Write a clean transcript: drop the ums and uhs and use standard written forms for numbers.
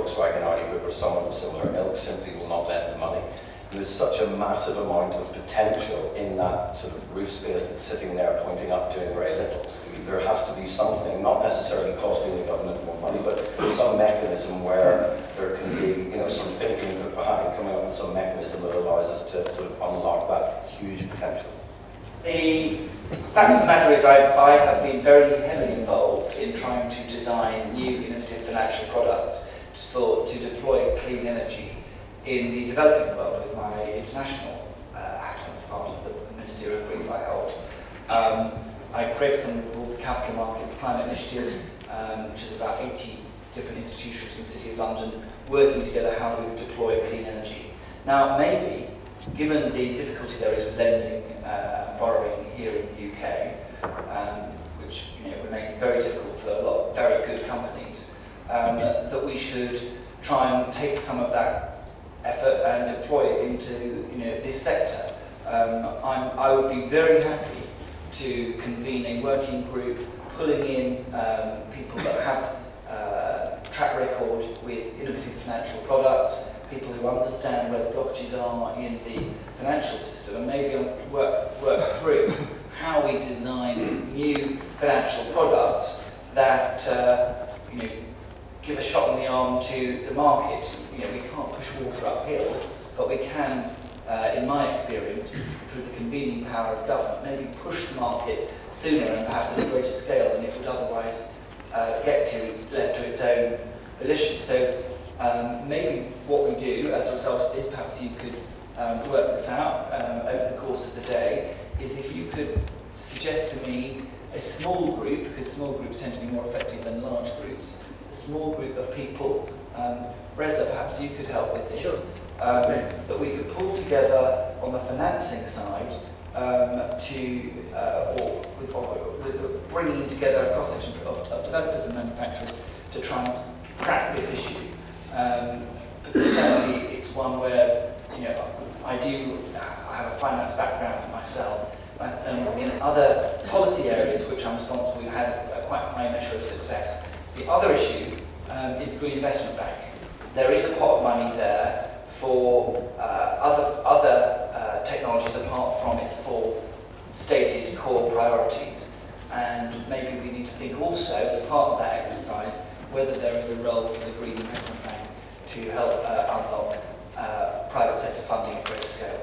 Volkswagen, Audi Group, or someone of similar ilk simply will not lend the money. There's such a massive amount of potential in that sort of roof space that's sitting there pointing up, doing very little. There has to be something, not necessarily costing the government more money, but some mechanism where there can be, some thinking put behind, coming up with some mechanism that allows us to sort of unlock that huge potential. The fact of the matter is I have been very heavily involved in trying to design new innovative financial products to deploy clean energy in the developing world with my international hat on as part of the ministerial brief I hold. I created something called the Capital Markets Climate Initiative, which is about 80 different institutions in the City of London working together how we deploy clean energy. Now, maybe, given the difficulty there is with lending and borrowing here in the UK, which remains very difficult for a lot of very good companies, that we should try and take some of that effort and deploy it into this sector. I would be very happy to convene a working group, pulling in people that have track record with innovative financial products, people who understand where the blockages are in the financial system, and maybe work through how we design new financial products that give a shot in the arm to the market. We can't push water uphill, but we can, in my experience, through the convening power of government, maybe push the market sooner and perhaps at a greater scale than it would otherwise get to, left to its own volition. So maybe what we do as a result of this, perhaps you could work this out over the course of the day, is if you could suggest to me a small group, because small groups tend to be more effective than large groups, a small group of people, Reza, perhaps you could help with this. Sure. That we could pull together on the financing side with bringing together a cross-section of developers and manufacturers to try and crack this issue. Because certainly it's one where I have a finance background myself, and in other policy areas which I'm responsible, we've had a quite high measure of success. The other issue is the Green Investment Bank. There is a pot of money there for other technologies apart from its four stated core priorities. And maybe we need to think also, as part of that exercise, whether there is a role for the Green Investment Bank to help unlock private sector funding at greater scale.